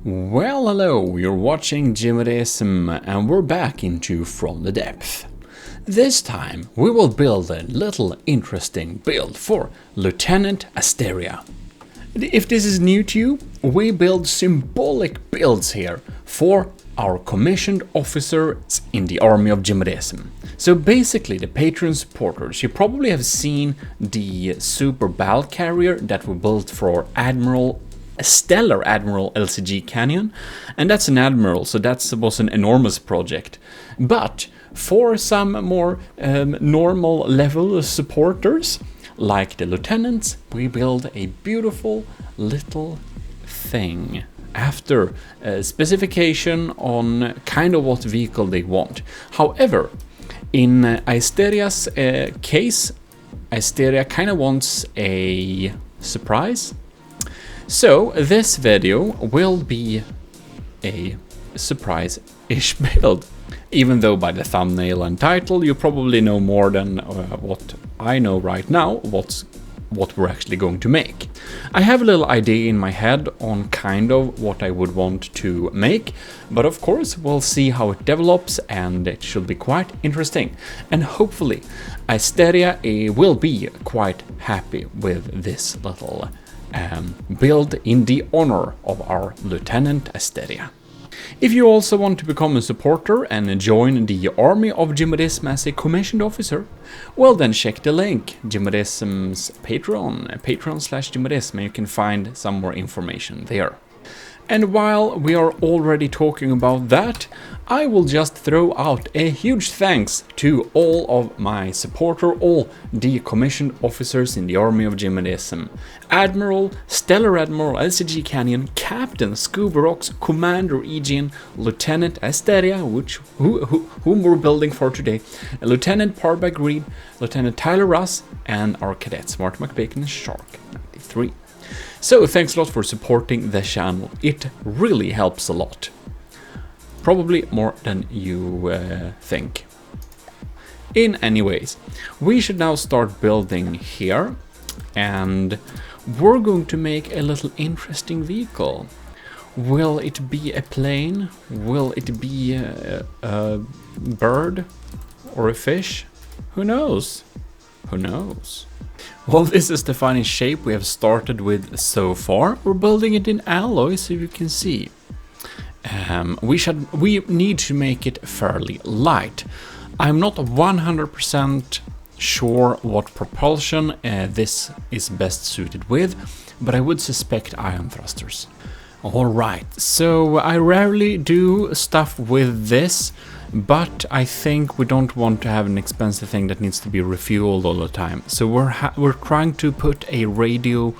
Well, hello, you're watching Gmodism and we're back into From the Depth. This time we will build a little interesting build for Lieutenant Asteria. If this is new to you, we build symbolic builds here for our commissioned officers in the Army of Gmodism. So basically the Patreon supporters, you probably have seen the super battle carrier that we built for Stellar Admiral LCG Canyon, and that's an admiral, so that was an enormous project. But for some more normal level supporters, like the lieutenants, we build a beautiful little thing after a specification on kind of what vehicle they want. However, in Asteria's case, Asteria kind of wants a surprise. So this video will be a surprise-ish build, even though by the thumbnail and title you probably know more than what I know right now, what we're actually going to make. I have a little idea in my head on kind of what I would want to make, but of course we'll see how it develops and it should be quite interesting. And hopefully Asteria will be quite happy with this little build in the honor of our Lieutenant Asteria. If you also want to become a supporter and join the Army of Gmodism as a commissioned officer, well then check the link, Gmodism's Patreon, patreon.com/Gmodism, and you can find some more information there. And while we are already talking about that, I will just throw out a huge thanks to all of my supporter, all the commissioned officers in the Army of Gmodism. Admiral, Stellar Admiral LCG Canyon, Captain Scubarox, Commander Aegean, Lieutenant Asteria, whom we're building for today, Lieutenant Parbag Reed, Lieutenant Tyler Russ, and our cadets Mark McBacon and Shark 93. So thanks a lot for supporting the channel, it really helps a lot. Probably more than you think. In any ways, we should now start building here, and we're going to make a little interesting vehicle. Will it be a plane? Will it be a bird? Or a fish? Who knows? Who knows? Well, this is the final shape we have started with so far. We're building it in alloy, so you can see. We need to make it fairly light. I'm not 100% sure what propulsion this is best suited with, but I would suspect ion thrusters. Alright, so I rarely do stuff with this, but I think we don't want to have an expensive thing that needs to be refueled all the time. So we're trying to put a radio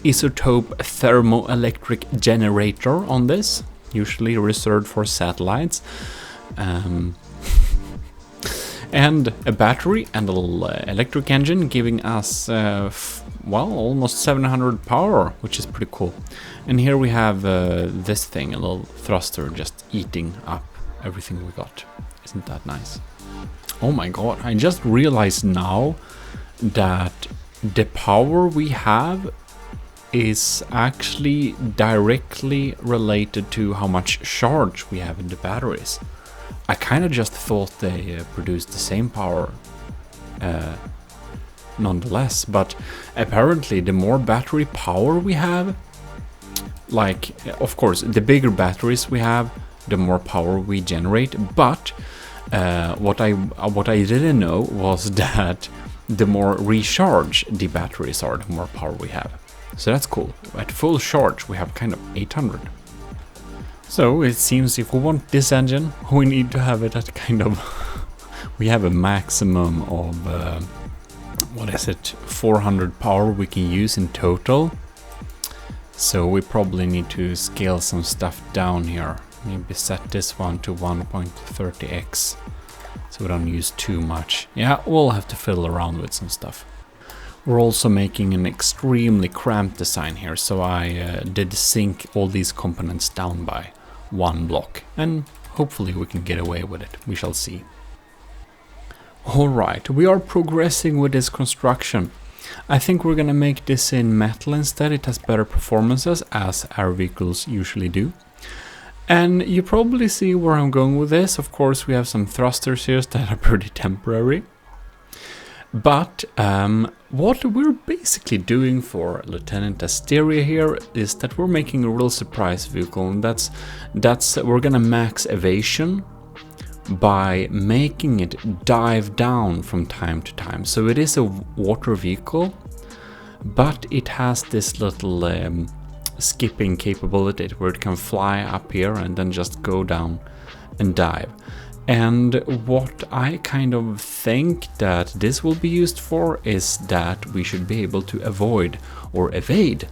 isotope thermoelectric generator on this, usually reserved for satellites, and a battery and a little electric engine giving us well, almost 700 power, which is pretty cool. And here we have this thing, a little thruster just eating up everything we got. Isn't that nice? Oh my god, I just realized now that the power we have is actually directly related to how much charge we have in the batteries. I kind of just thought they produced the same power nonetheless, but apparently the more battery power we have, like, of course, the bigger batteries we have, the more power we generate, but what I didn't know was that the more recharged the batteries are, the more power we have. So that's cool. At full charge we have kind of 800. So it seems if we want this engine, we need to have it at kind of we have a maximum of what is it, 400 power we can use in total. So we probably need to scale some stuff down here. Maybe set this one to 1.30x so we don't use too much. Yeah, we'll have to fiddle around with some stuff. We're also making an extremely cramped design here, so I did sink all these components down by one block, and hopefully we can get away with it. We shall see. Alright, we are progressing with this construction. I think we're gonna make this in metal instead. It has better performances, as our vehicles usually do. And you probably see where I'm going with this. Of course, we have some thrusters here that are pretty temporary. But what we're basically doing for Lieutenant Asteria here is that we're making a real surprise vehicle, and that's we're gonna max evasion by making it dive down from time to time. So it is a water vehicle, but it has this little skipping capability where it can fly up here and then just go down and dive. And what I kind of think that this will be used for is that we should be able to avoid or evade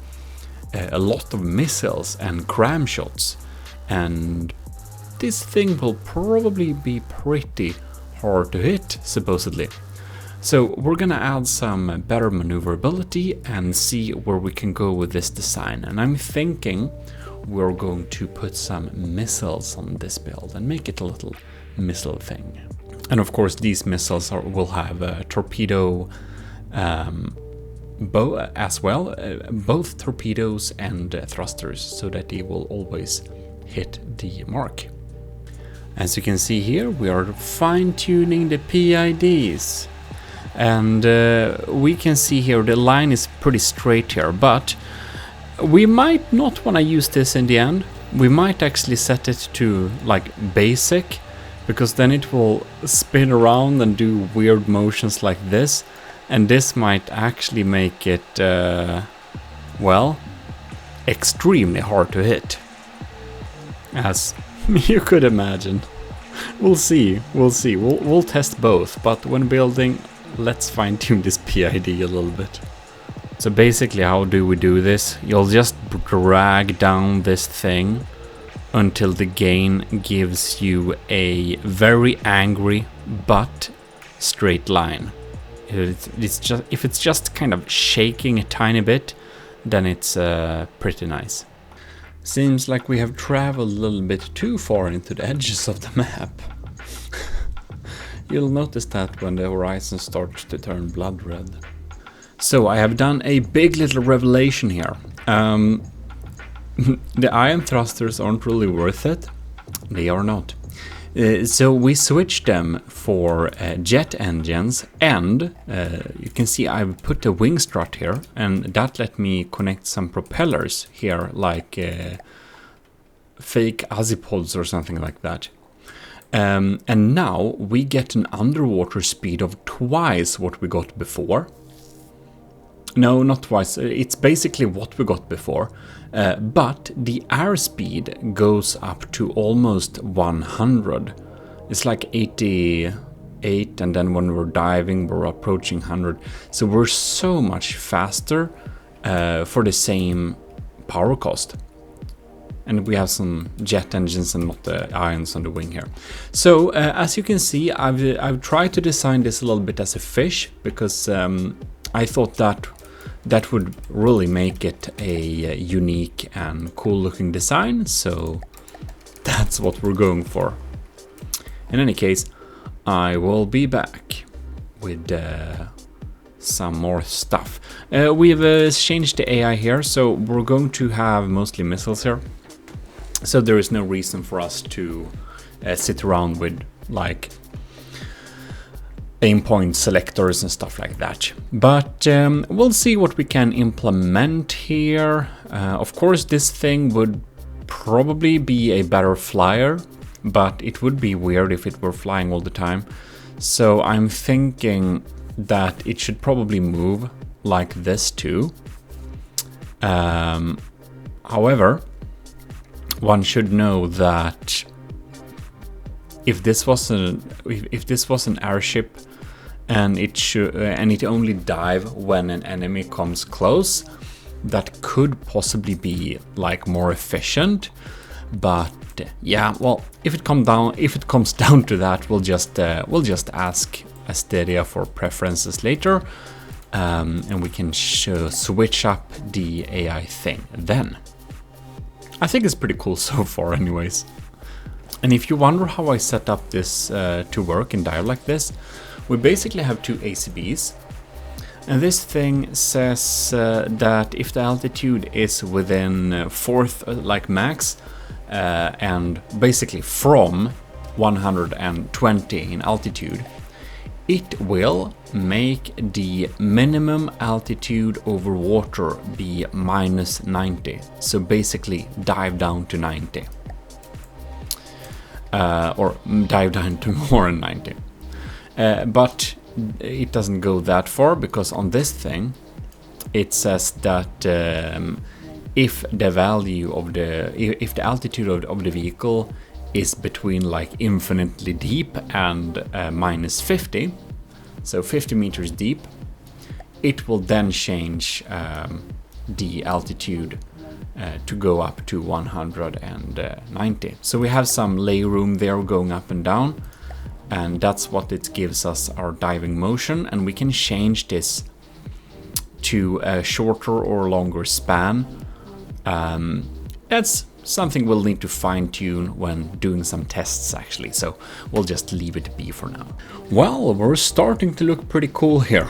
a lot of missiles and cram shots. And this thing will probably be pretty hard to hit, supposedly. So we're gonna add some better maneuverability and see where we can go with this design. And I'm thinking we're going to put some missiles on this build and make it a little missile thing. And of course these missiles will have a torpedo bow as well, both torpedoes and thrusters, so that they will always hit the mark. As you can see here, we are fine-tuning the PIDs, and we can see here the line is pretty straight here, but we might not want to use this in the end. We might actually set it to like basic, because then it will spin around and do weird motions like this, and this might actually make it, well, extremely hard to hit, as you could imagine. We'll see, we'll test both, but when building, let's fine-tune this PID a little bit. So basically, how do we do this? You'll just drag down this thing until the gain gives you a very angry but straight line. If it's just kind of shaking a tiny bit, then it's pretty nice. Seems like we have traveled a little bit too far into the edges of the map. You'll notice that when the horizon starts to turn blood red. So I have done a big little revelation here. The ion thrusters aren't really worth it. They are not. So we switched them for jet engines, and you can see I've put a wing strut here, and that let me connect some propellers here, like fake azipods or something like that. And now we get an underwater speed of twice what we got before. No, not twice. It's basically what we got before. But the airspeed goes up to almost 100. It's like 88, and then when we're diving, we're approaching 100. So we're so much faster for the same power cost. And we have some jet engines and not the ions on the wing here. So as you can see, I've tried to design this a little bit as a fish, because I thought that would really make it a unique and cool looking design, so that's what we're going for. In any case, I will be back with some more stuff. We've changed the AI here, so we're going to have mostly missiles here. So there is no reason for us to sit around with like aim point selectors and stuff like that. But we'll see what we can implement here. Of course, this thing would probably be a better flyer, but it would be weird if it were flying all the time. So I'm thinking that it should probably move like this too. However, one should know that if this was an airship, and it only dive when an enemy comes close, that could possibly be like more efficient. But yeah, well, if it comes down to that, we'll just ask Asteria for preferences later, and we can switch up the AI thing then. I think it's pretty cool so far, anyways. And if you wonder how I set up this to work and dive like this, we basically have two ACBs. And this thing says that if the altitude is within fourth, like max, and basically from 120 in altitude, it will make the minimum altitude over water be minus 90. So basically dive down to 90. Or dive down to more than 90. But it doesn't go that far, because on this thing it says that if the value of if the altitude of the vehicle is between like infinitely deep and minus 50, so 50 meters deep, it will then change the altitude to go up to 190. So we have some lay room there going up and down, and that's what it gives us our diving motion, and we can change this to a shorter or longer span. That's something we'll need to fine-tune when doing some tests actually, so we'll just leave it be for now. Well, we're starting to look pretty cool here.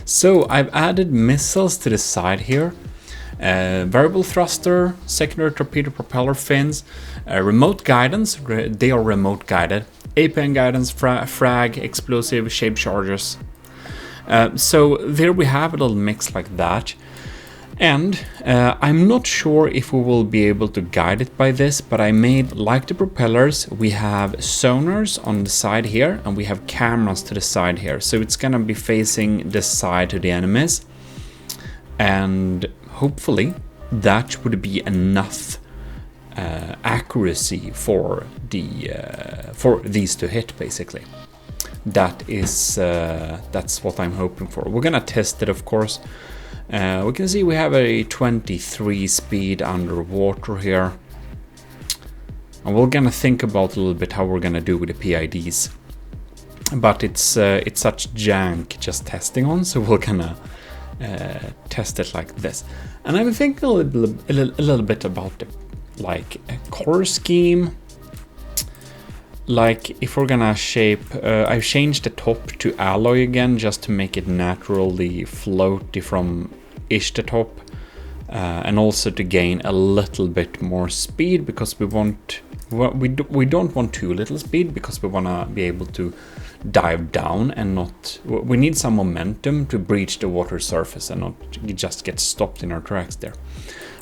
So I've added missiles to the side here. Variable thruster, secondary torpedo propeller fins, remote guidance, they are remote guided, APN guidance, frag, explosive, shape charges. So there we have a little mix like that. And I'm not sure if we will be able to guide it by this, but I made, like the propellers, we have sonars on the side here and we have cameras to the side here. So it's gonna be facing the side to the enemies. And hopefully that would be enough accuracy for these to hit, basically. That's what I'm hoping for. We're gonna test it, of course. We can see we have a 23 speed underwater here, and we're gonna think about a little bit how we're gonna do with the PIDs, but it's such jank just testing on, so we're gonna test it like this. And I'm thinking a little bit about the color scheme. Like if we're gonna shape, I've changed the top to alloy again just to make it naturally floaty from ish the top, and also to gain a little bit more speed, because we don't want too little speed, because we wanna be able to dive down and not. We need some momentum to breach the water surface and not just get stopped in our tracks there.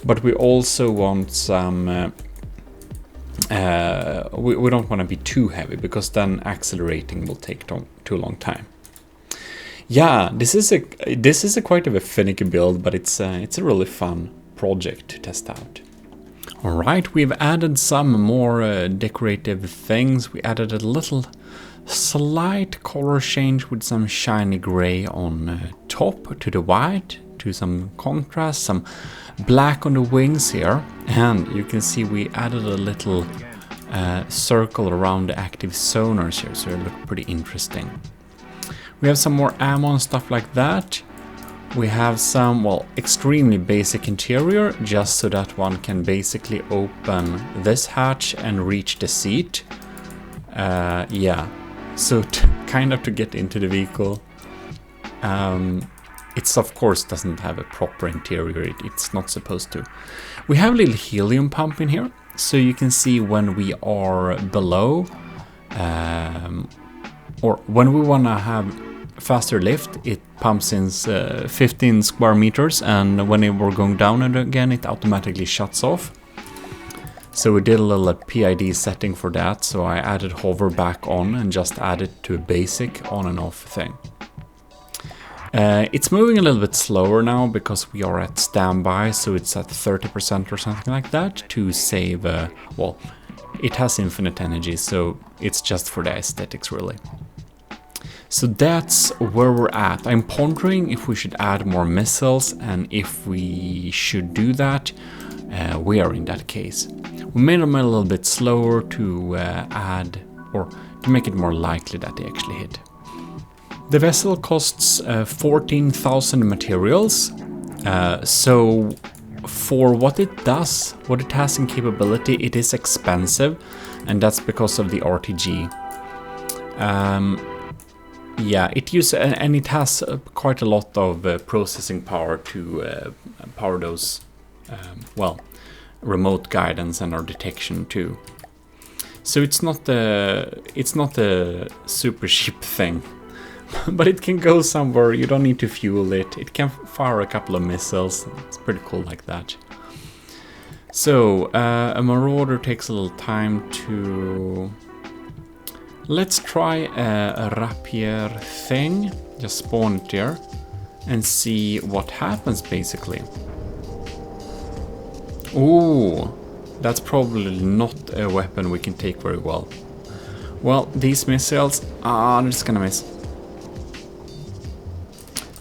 But we also want some. We don't want to be too heavy, because then accelerating will take too long time. Yeah, this is a quite of a finicky build, but it's a really fun project to test out. All right, we've added some more decorative things. We added a little slight color change with some shiny gray on top to the white, to some contrast, some black on the wings here, and you can see we added a little circle around the active sonars here, so it looked pretty interesting. We have some more ammo and stuff like that. We have some, well, extremely basic interior, just so that one can basically open this hatch and reach the seat. Yeah, so kind of to get into the vehicle. It's of course doesn't have a proper interior, it's not supposed to. We have a little helium pump in here, so you can see when we are below, or when we want to have faster lift, it pumps in 15 square meters, and when we're going down again, it automatically shuts off. So we did a little PID setting for that, so I added hover back on and just added to a basic on and off thing. It's moving a little bit slower now because we are at standby, so it's at 30% or something like that to save, well, it has infinite energy, so it's just for the aesthetics really. So that's where we're at. I'm pondering if we should add more missiles, and if we should do that, we are in that case. We made them a little bit slower to add, or to make it more likely that they actually hit. The vessel costs 14,000 materials, so for what it does, what it has in capability, it is expensive, and that's because of the RTG. Yeah, it has quite a lot of processing power to power those, well, remote guidance and our detection too. So it's not a super cheap thing, but it can go somewhere. You don't need to fuel it. It can fire a couple of missiles. It's pretty cool like that. So a marauder takes a little time to. Let's try a rapier thing. Just spawn it here and see what happens basically. Ooh, that's probably not a weapon we can take very well. Well, these missiles, they're just gonna miss.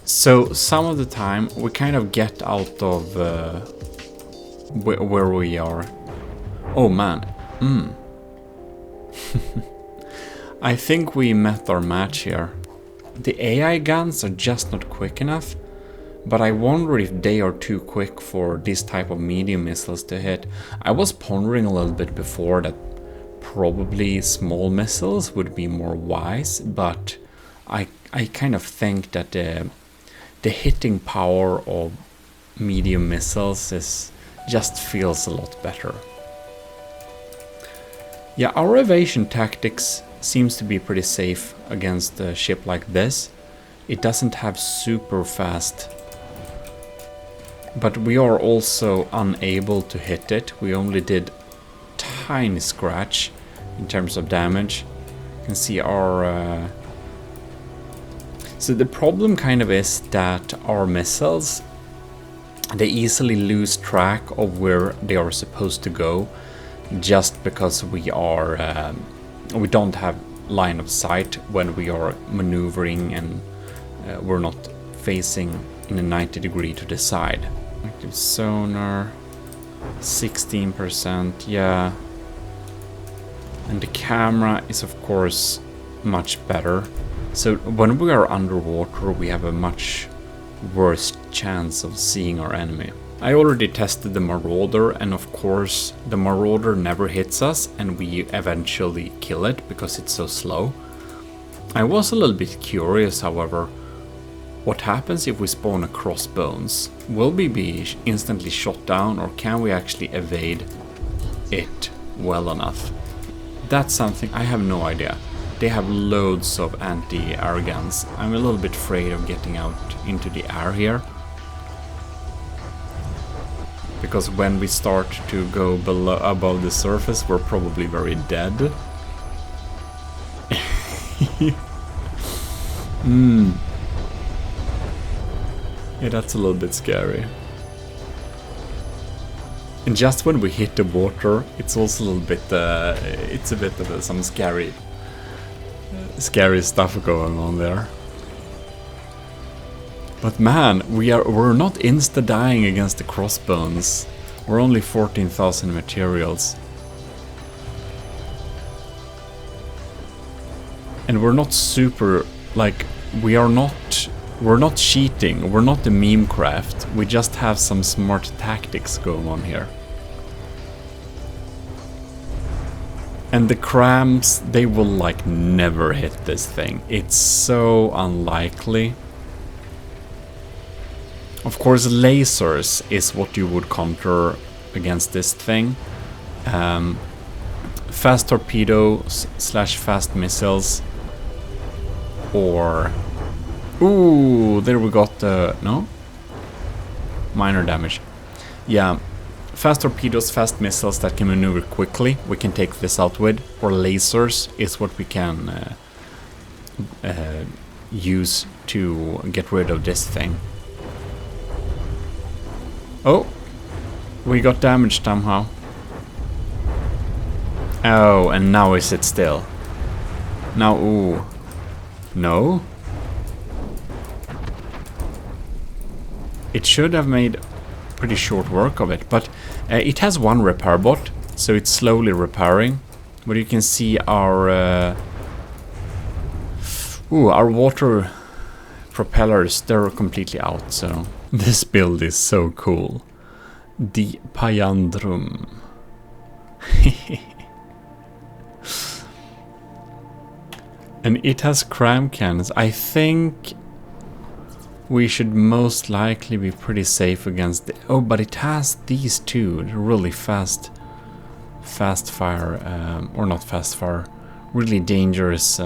So some of the time we kind of get out of where we are. Oh man, I think we met our match here. The AI guns are just not quick enough. But I wonder if they are too quick for this type of medium missiles to hit. I was pondering a little bit before that probably small missiles would be more wise, but I kind of think that the hitting power of medium missiles just feels a lot better. Yeah, our evasion tactics seems to be pretty safe against a ship like this. It doesn't have super fast. But we are also unable to hit it. We only did tiny scratch in terms of damage. You can see our... So the problem kind of is that our missiles, they easily lose track of where they are supposed to go, just because we don't have line of sight when we are maneuvering and we're not facing in a 90 degree to the side. Active sonar, 16%, yeah. And the camera is of course much better. So when we are underwater we have a much worse chance of seeing our enemy. I already tested the Marauder, and of course the Marauder never hits us and we eventually kill it because it's so slow. I was a little bit curious, however. What happens if we spawn a crossbones? Will we be instantly shot down, or can we actually evade it well enough? That's something I have no idea. They have loads of anti-air guns. I'm a little bit afraid of getting out into the air here. Because when we start to go above the surface, we're probably very dead. Yeah, that's a little bit scary. And just when we hit the water, it's also a little bit, it's a bit of some scary stuff going on there. But man, we're not insta-dying against the crossbones. We're only 14,000 materials. And we're not super, like, we're not cheating, we're not the meme craft, we just have some smart tactics going on here. And the crams, they will like never hit this thing. It's so unlikely. Of course lasers is what you would counter against this thing. Fast torpedoes / fast missiles. Or... Ooh, there we got the... No? Minor damage. Yeah. Fast torpedoes, fast missiles that can maneuver quickly, we can take this out with. Or lasers is what we can use to get rid of this thing. Oh! We got damaged somehow. Oh, and now we sit still. Now, ooh. No? It should have made pretty short work of it, but it has one repair bot, so it's slowly repairing. But you can see our water propellers, they're completely out, so this build is so cool. The Payandrum. And it has cram cannons. I think we should most likely be pretty safe against the... Oh, but it has these two really fast fire, or not fast fire, really dangerous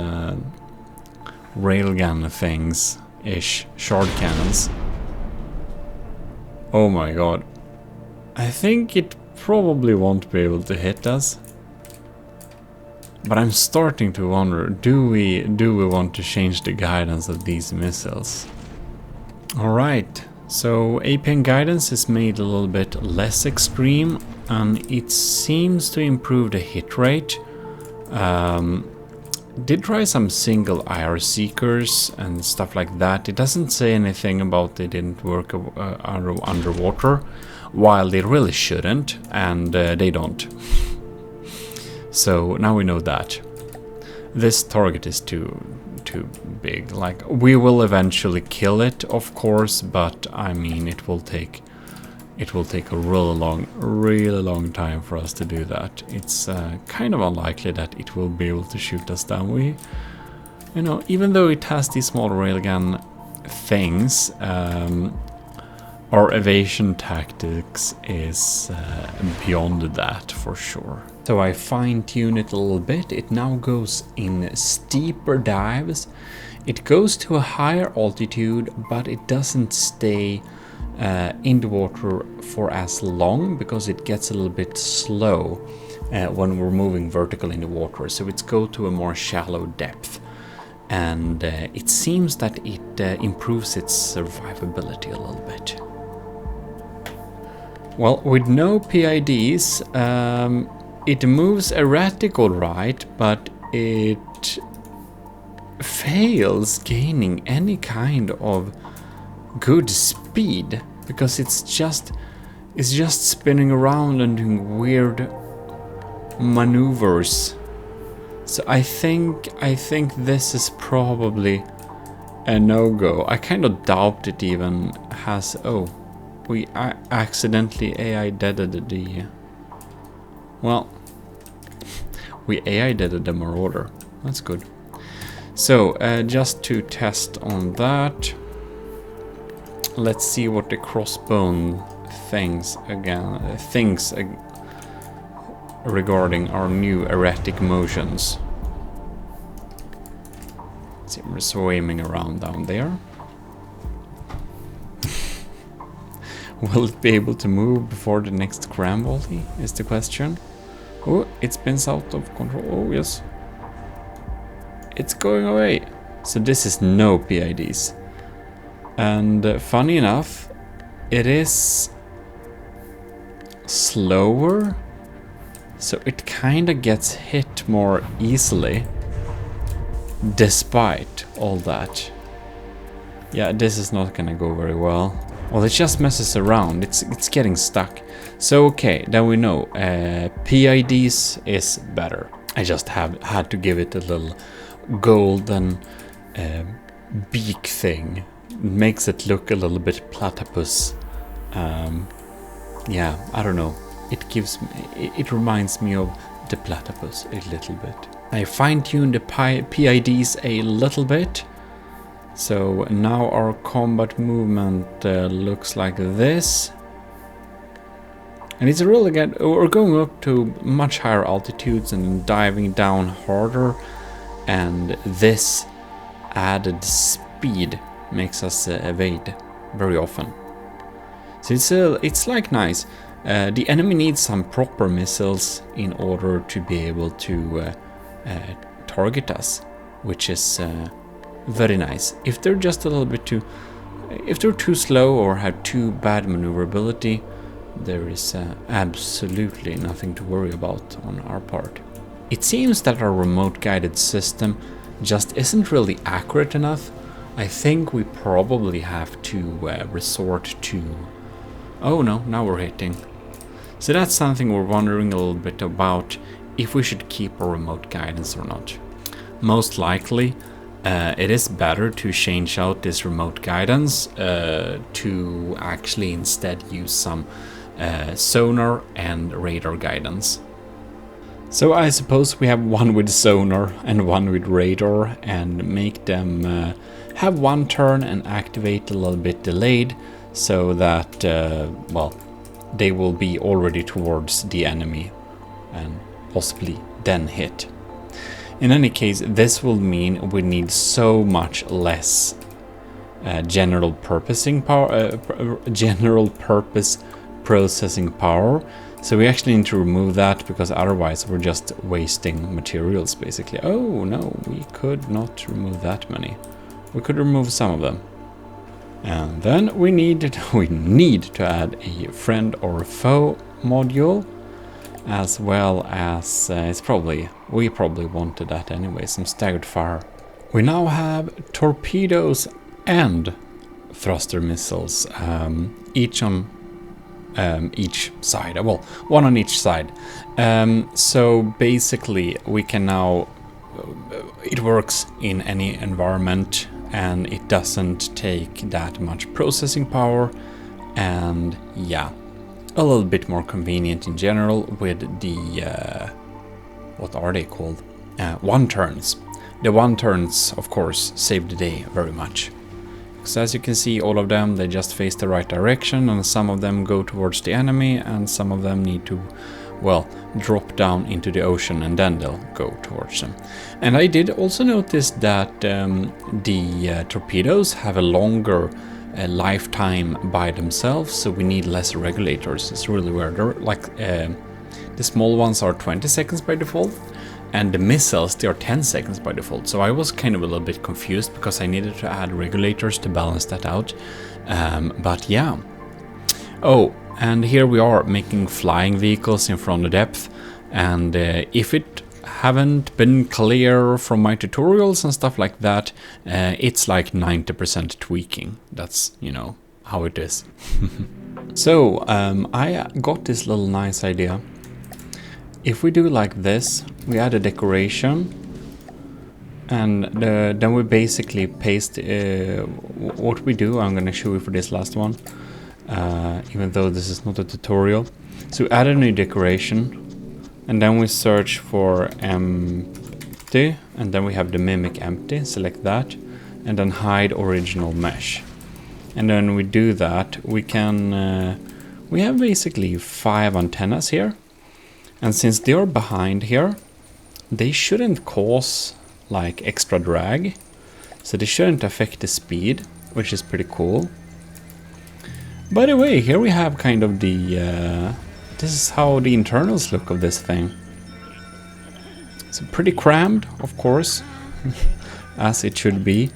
railgun things-ish, shard cannons. Oh my god. I think it probably won't be able to hit us. But I'm starting to wonder, do we want to change the guidance of these missiles? Alright, so APN guidance is made a little bit less extreme, and it seems to improve the hit rate. Did try some single IR seekers and stuff like that. It doesn't say anything about they didn't work underwater, while they really shouldn't, and they don't. So now we know that. This target is too big. Like, we will eventually kill it, of course, but I mean it will take a really long time for us to do that. It's kind of unlikely that it will be able to shoot us down. We, you know, even though it has these small railgun things, our evasion tactics is beyond that for sure. So I fine-tune it a little bit. It now goes in steeper dives. It goes to a higher altitude, but it doesn't stay in the water for as long because it gets a little bit slow when we're moving vertical in the water. So it's go to a more shallow depth. And it seems that it improves its survivability a little bit. Well, with no PIDs, it moves erratic all right, but it fails gaining any kind of good speed because it's just spinning around and doing weird maneuvers. So I think this is probably a no-go. I kind of doubt it even has... Oh, we accidentally AI deaded the... Well, we AI deaded the Marauder. That's good. So, just to test on that, let's see what the crossbone thinks regarding our new erratic motions. Let's see, we're swimming around down there. Will it be able to move before the next cram volley is the question. Oh, it spins out of control. Oh, yes. It's going away. So this is no PIDs. And funny enough, it is slower. So it kind of gets hit more easily. Despite all that. Yeah, this is not gonna go very well. Well, it just messes around. It's getting stuck. So okay, then we know PIDs is better. I just had to give it a little golden beak thing. It makes it look a little bit platypus. Yeah, I don't know. It reminds me of the platypus a little bit. I fine-tuned the PIDs a little bit. So now our combat movement looks like this. And it's really good. We're going up to much higher altitudes and diving down harder. And this added speed makes us evade very often. So it's like nice. The enemy needs some proper missiles in order to be able to target us, which is very nice. If they're just a little bit if they're too slow or have too bad maneuverability, there is absolutely nothing to worry about on our part. It seems that our remote guided system just isn't really accurate enough. I think we probably have to resort to... Oh no, now we're hitting. So that's something we're wondering a little bit about, if we should keep our remote guidance or not. Most likely, it is better to change out this remote guidance to actually instead use some sonar and radar guidance. So I suppose we have one with sonar and one with radar, and make them have one turn and activate a little bit delayed, so that, well, they will be already towards the enemy and possibly then hit. In any case, this will mean we need so much less general purpose processing power. So we actually need to remove that, because otherwise we're just wasting materials basically. Oh no, we could not remove that many. We could remove some of them. And then we need to add a friend or foe module, as well as we probably wanted that anyway, some staggered fire. We now have torpedoes and thruster missiles, each on each side. Well, one on each side. So basically we can now, it works in any environment, and it doesn't take that much processing power, and yeah, a little bit more convenient in general with the what are they called? One turns. The one turns, of course, save the day very much. So as you can see, all of them, they just face the right direction, and some of them go towards the enemy, and some of them need to, well, drop down into the ocean, and then they'll go towards them. And I did also notice that the torpedoes have a longer lifetime by themselves, so we need less regulators. It's really weird. Like the small ones are 20 seconds by default, and the missiles, they are 10 seconds by default. So I was kind of a little bit confused, because I needed to add regulators to balance that out. But yeah. Oh, and here we are making flying vehicles in From the Depth. And if it haven't been clear from my tutorials and stuff like that, it's like 90% tweaking. That's, you know, how it is. So I got this little nice idea. If we do like this, we add a decoration, and then we basically paste what we do. I'm going to show you for this last one, even though this is not a tutorial. So add a new decoration, and then we search for empty, and then we have the mimic empty, select that, and then hide original mesh. And then we do that, we can, we have basically 5 antennas here. And since they are behind here, they shouldn't cause like extra drag. So they shouldn't affect the speed, which is pretty cool. By the way, here we have kind of the, this is how the internals look of this thing. It's pretty crammed, of course, as it should be.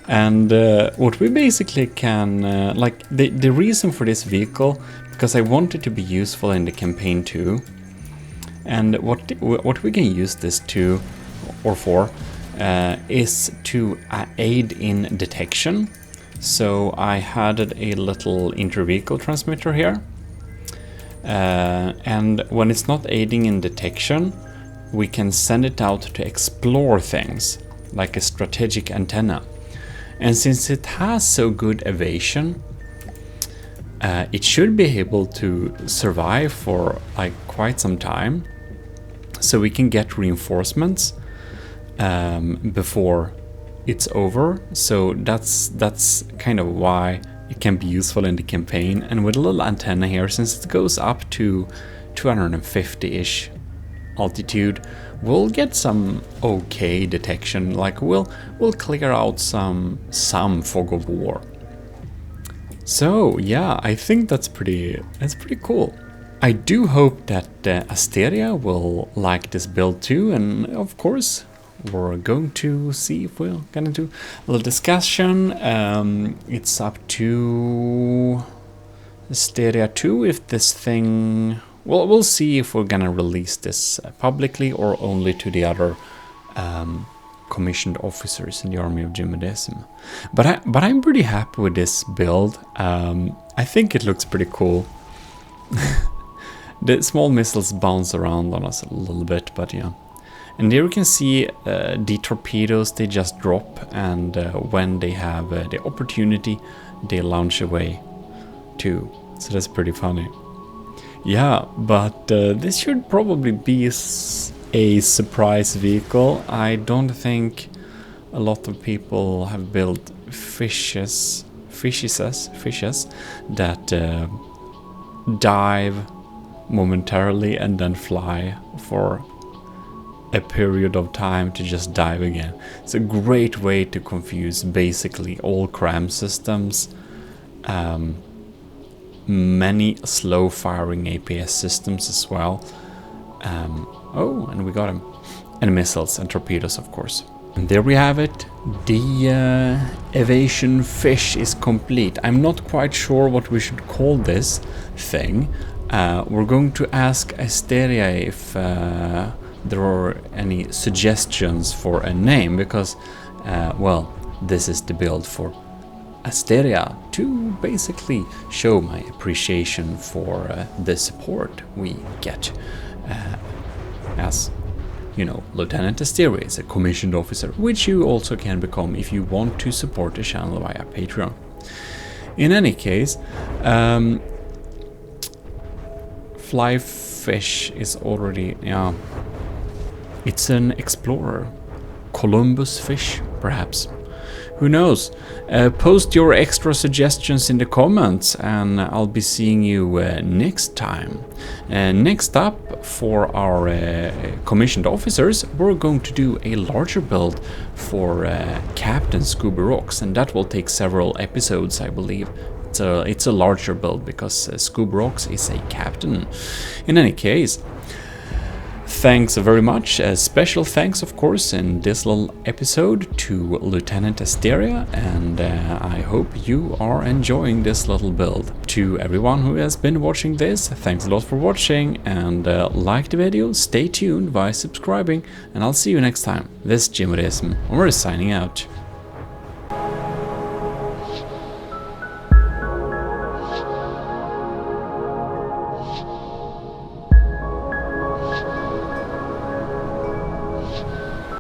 And what we basically can, like the reason for this vehicle, because I want it to be useful in the campaign too. And what we can use this to, or for, is to aid in detection. So I added a little inter-vehicle transmitter here. And when it's not aiding in detection, we can send it out to explore things, like a strategic antenna. And since it has so good evasion, it should be able to survive for like quite some time. So we can get reinforcements before it's over. So that's kind of why it can be useful in the campaign. And with a little antenna here, since it goes up to 250-ish altitude, we'll get some okay detection. Like we'll clear out some fog of war. So yeah, I think that's pretty cool. I do hope that Asteria will like this build too, and of course we're going to see if we're gonna do a little discussion. It's up to Asteria 2 if this thing... Well, we'll see if we're gonna release this publicly or only to the other commissioned officers in the Army of Gmodism. But I'm pretty happy with this build. I think it looks pretty cool. The small missiles bounce around on us a little bit, but yeah. And here you can see the torpedoes, they just drop, and when they have the opportunity, they launch away too. So that's pretty funny. Yeah, but this should probably be a surprise vehicle. I don't think a lot of people have built fishes that dive momentarily and then fly for a period of time to just dive again. It's a great way to confuse basically all cram systems, many slow firing APS systems as well. Oh, and we got him. And missiles and torpedoes, of course. And there we have it. The evasion fish is complete. I'm not quite sure what we should call this thing. We're going to ask Asteria if there are any suggestions for a name, because, well, this is the build for Asteria to basically show my appreciation for the support we get as, you know, Lieutenant Asteria is a commissioned officer, which you also can become if you want to support the channel via Patreon. In any case, fly fish is already, yeah, it's an explorer. Columbus fish, perhaps. Who knows? Post your extra suggestions in the comments and I'll be seeing you next time. Next up, for our commissioned officers, we're going to do a larger build for Captain Scuba Rocks, and that will take several episodes, I believe. It's a larger build because Scuba Rocks is a captain. In any case, thanks very much. Special thanks, of course, in this little episode to Lieutenant Asteria, and I hope you are enjoying this little build. To everyone who has been watching this, thanks a lot for watching, and like the video, stay tuned by subscribing, and I'll see you next time. This is Gmodism, and we're signing out.